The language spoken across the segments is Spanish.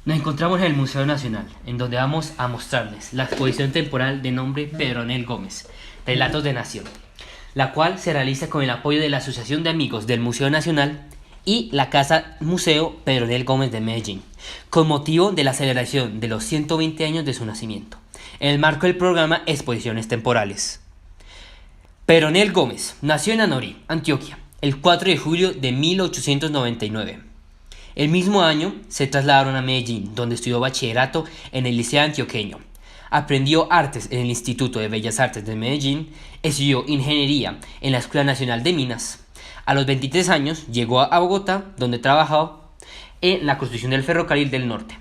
Nos encontramos en el Museo Nacional, en donde vamos a mostrarles la exposición temporal de nombre Pedronel Gómez, Relatos de Nación, la cual se realiza con el apoyo de la Asociación de Amigos del Museo Nacional y la Casa Museo Pedronel Gómez de Medellín, con motivo de la celebración de los 120 años de su nacimiento, en el marco del programa Exposiciones Temporales. Pedronel Gómez nació en Anorí, Antioquia, el 4 de julio de 1899. El mismo año se trasladaron a Medellín, donde estudió bachillerato en el Liceo Antioqueño. Aprendió artes en el Instituto de Bellas Artes de Medellín, estudió ingeniería en la Escuela Nacional de Minas. A los 23 años llegó a Bogotá, donde trabajó en la construcción del ferrocarril del norte.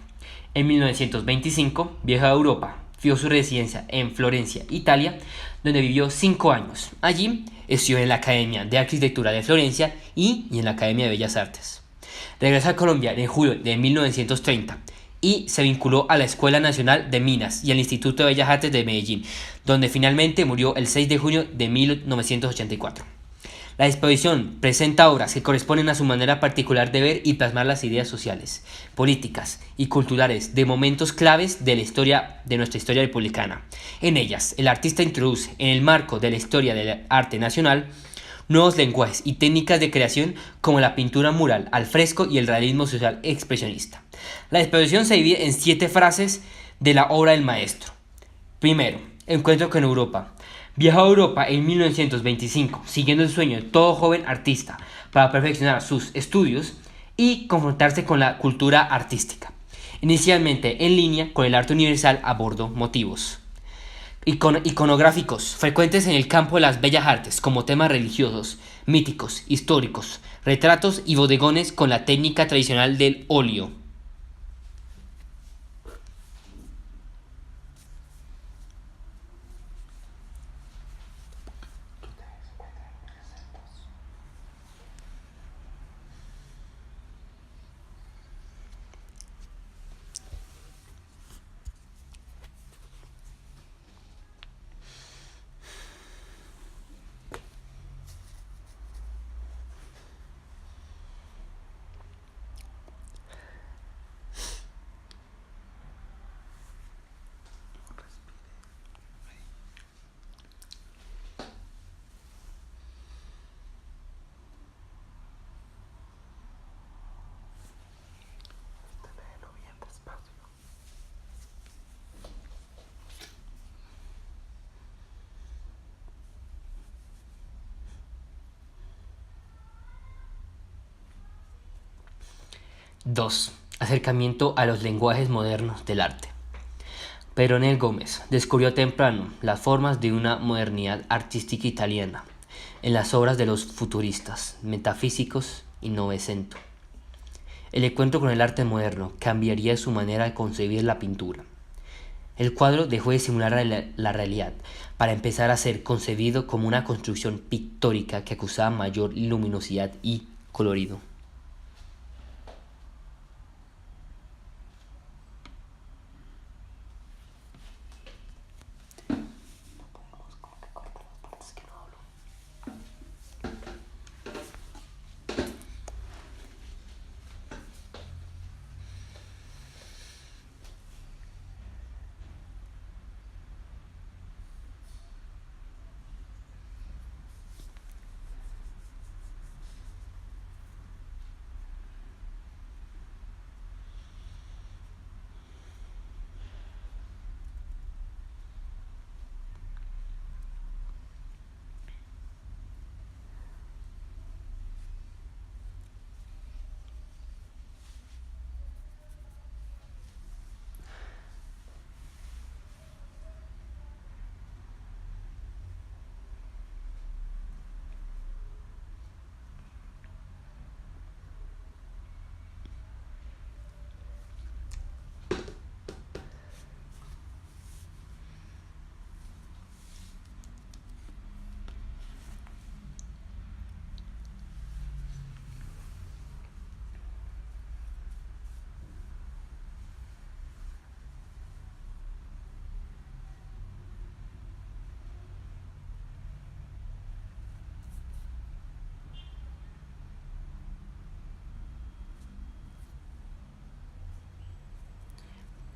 En 1925 viajó a Europa, fijó su residencia en Florencia, Italia, donde vivió 5 años. Allí estudió en la Academia de Arquitectura de Florencia y en la Academia de Bellas Artes. Regresa a Colombia en julio de 1930 y se vinculó a la Escuela Nacional de Minas y al Instituto de Bellas Artes de Medellín, donde finalmente murió el 6 de junio de 1984. La exposición presenta obras que corresponden a su manera particular de ver y plasmar las ideas sociales, políticas y culturales de momentos claves de la historia de nuestra historia republicana. En ellas, el artista introduce, en el marco de la historia del arte nacional, nuevos lenguajes y técnicas de creación como la pintura mural al fresco y el realismo social expresionista. La exposición se divide en 7 frases de la obra del maestro. Primero, encuentro con Europa. Viajó a Europa en 1925, siguiendo el sueño de todo joven artista para perfeccionar sus estudios y confrontarse con la cultura artística. Inicialmente en línea con el arte universal abordó motivos iconográficos frecuentes en el campo de las bellas artes como temas religiosos, míticos, históricos, retratos y bodegones con la técnica tradicional del óleo. 2. Acercamiento a los lenguajes modernos del arte. Peronel Gómez descubrió temprano las formas de una modernidad artística italiana en las obras de los futuristas, metafísicos y Novecento. El encuentro con el arte moderno cambiaría su manera de concebir la pintura. El cuadro dejó de simular la realidad para empezar a ser concebido como una construcción pictórica que acusaba mayor luminosidad y colorido.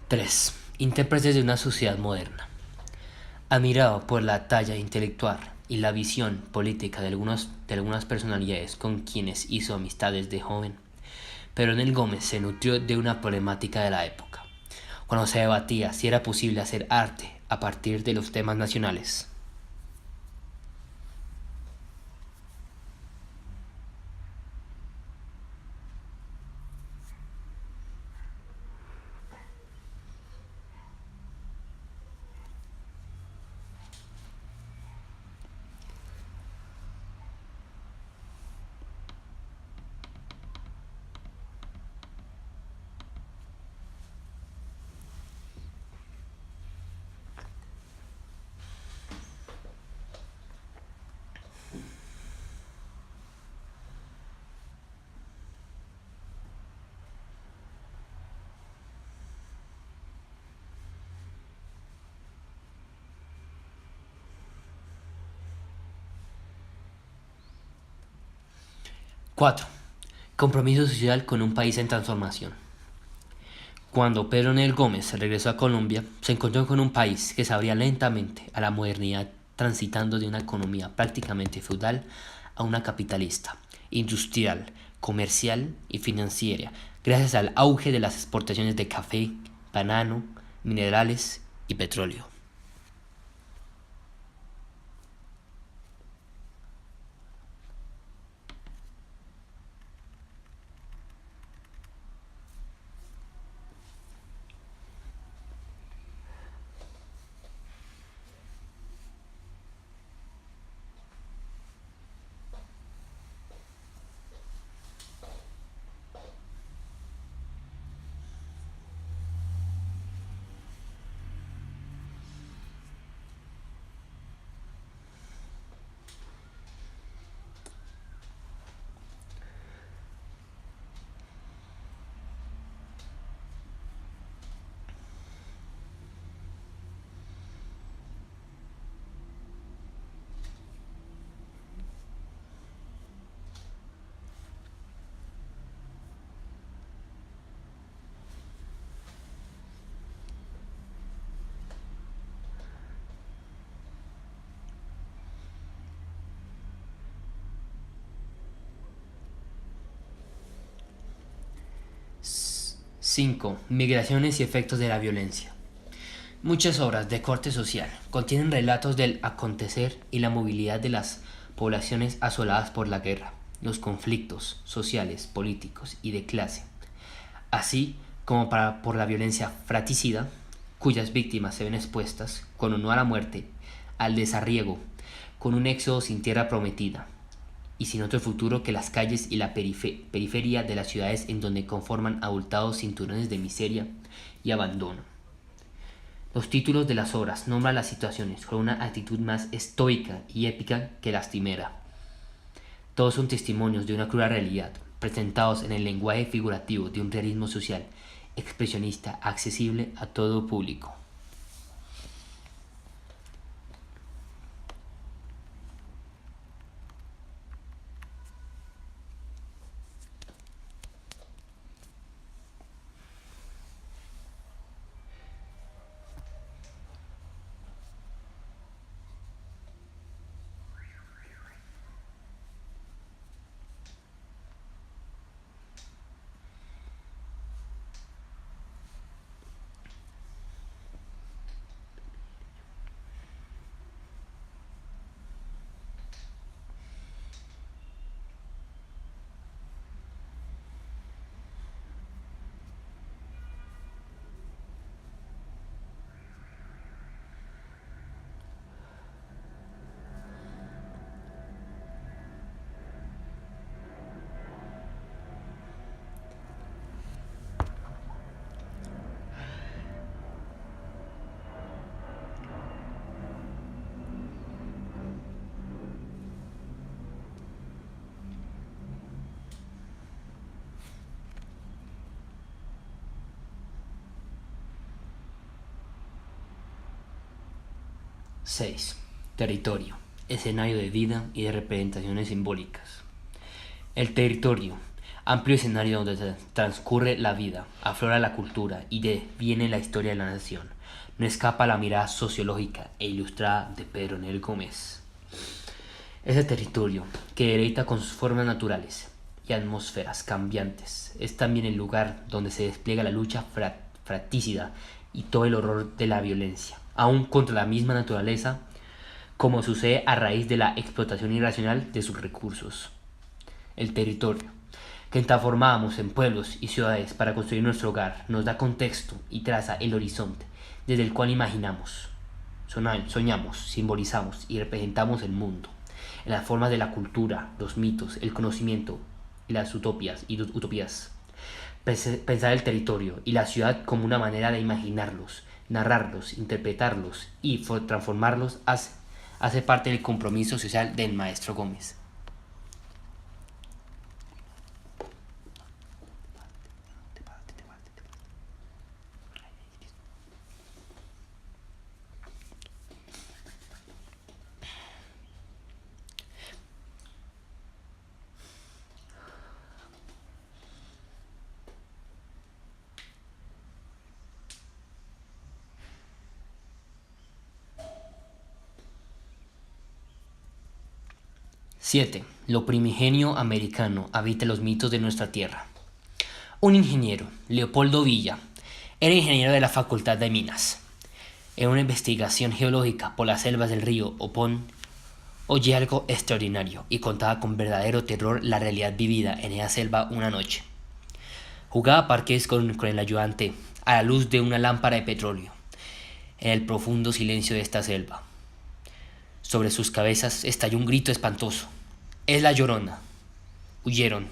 3. Intérpretes de una sociedad moderna. Admirado por la talla intelectual y la visión política de algunas personalidades con quienes hizo amistades de joven, Peronel Gómez se nutrió de una problemática de la época, cuando se debatía si era posible hacer arte a partir de los temas nacionales. 4. Compromiso social con un país en transformación. Cuando Pedro Nel Gómez regresó a Colombia, se encontró con un país que se abría lentamente a la modernidad, transitando de una economía prácticamente feudal a una capitalista, industrial, comercial y financiera, gracias al auge de las exportaciones de café, banano, minerales y petróleo. 5. Migraciones y efectos de la violencia. Muchas obras de corte social contienen relatos del acontecer y la movilidad de las poblaciones asoladas por la guerra, los conflictos sociales, políticos y de clase, así como por la violencia fratricida, cuyas víctimas se ven expuestas, con honor a la muerte, al desarriego, con un éxodo sin tierra prometida, y sin otro futuro que las calles y la periferia de las ciudades en donde conforman abultados cinturones de miseria y abandono. Los títulos de las obras nombran las situaciones con una actitud más estoica y épica que lastimera. Todos son testimonios de una cruda realidad, presentados en el lenguaje figurativo de un realismo social expresionista accesible a todo público. 6. Territorio, escenario de vida y de representaciones simbólicas. El territorio, amplio escenario donde transcurre la vida, aflora la cultura y deviene la historia de la nación. No escapa la mirada sociológica e ilustrada de Pedro Nel Gómez. Ese territorio, que deleita con sus formas naturales y atmósferas cambiantes, es también el lugar donde se despliega la lucha fratricida y todo el horror de la violencia, aun contra la misma naturaleza, como sucede a raíz de la explotación irracional de sus recursos. El territorio, que transformamos en pueblos y ciudades para construir nuestro hogar, nos da contexto y traza el horizonte desde el cual imaginamos, soñamos, simbolizamos y representamos el mundo, en las formas de la cultura, los mitos, el conocimiento y las utopías. Pensar el territorio y la ciudad como una manera de imaginarlos, narrarlos, interpretarlos y transformarlos hace parte del compromiso social del maestro Gómez. Siete. Lo primigenio americano habita los mitos de nuestra tierra. Un ingeniero, Leopoldo Villa, era ingeniero de la Facultad de Minas. En una investigación geológica por las selvas del río Opón, oyó algo extraordinario y contaba con verdadero terror la realidad vivida en esa selva una noche. Jugaba parqués con el ayudante a la luz de una lámpara de petróleo, en el profundo silencio de esta selva. Sobre sus cabezas estalló un grito espantoso. «Es la Llorona». Huyeron.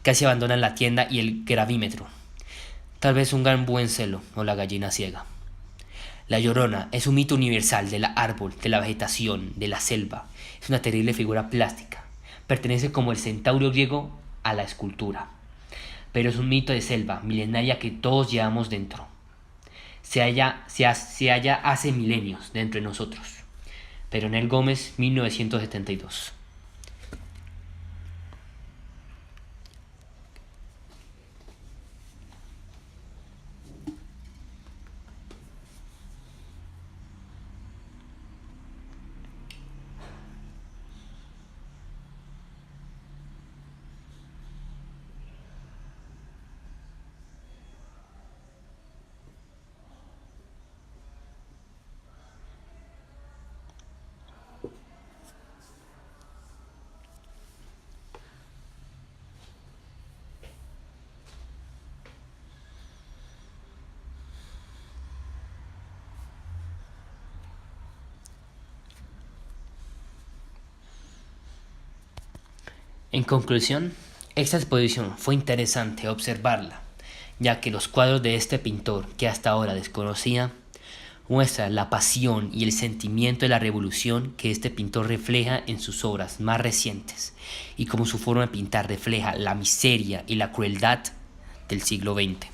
Casi abandonan la tienda y el gravímetro. Tal vez un gran buen celo o la gallina ciega. La Llorona es un mito universal del árbol, de la vegetación, de la selva. Es una terrible figura plástica. Pertenece como el centauro griego a la escultura. Pero es un mito de selva milenaria que todos llevamos dentro. Se halla hace milenios dentro de nosotros. Pedro Nel Gómez, 1972. En conclusión, esta exposición fue interesante observarla, ya que los cuadros de este pintor, que hasta ahora desconocía, muestran la pasión y el sentimiento de la revolución que este pintor refleja en sus obras más recientes, y cómo su forma de pintar refleja la miseria y la crueldad del siglo XX.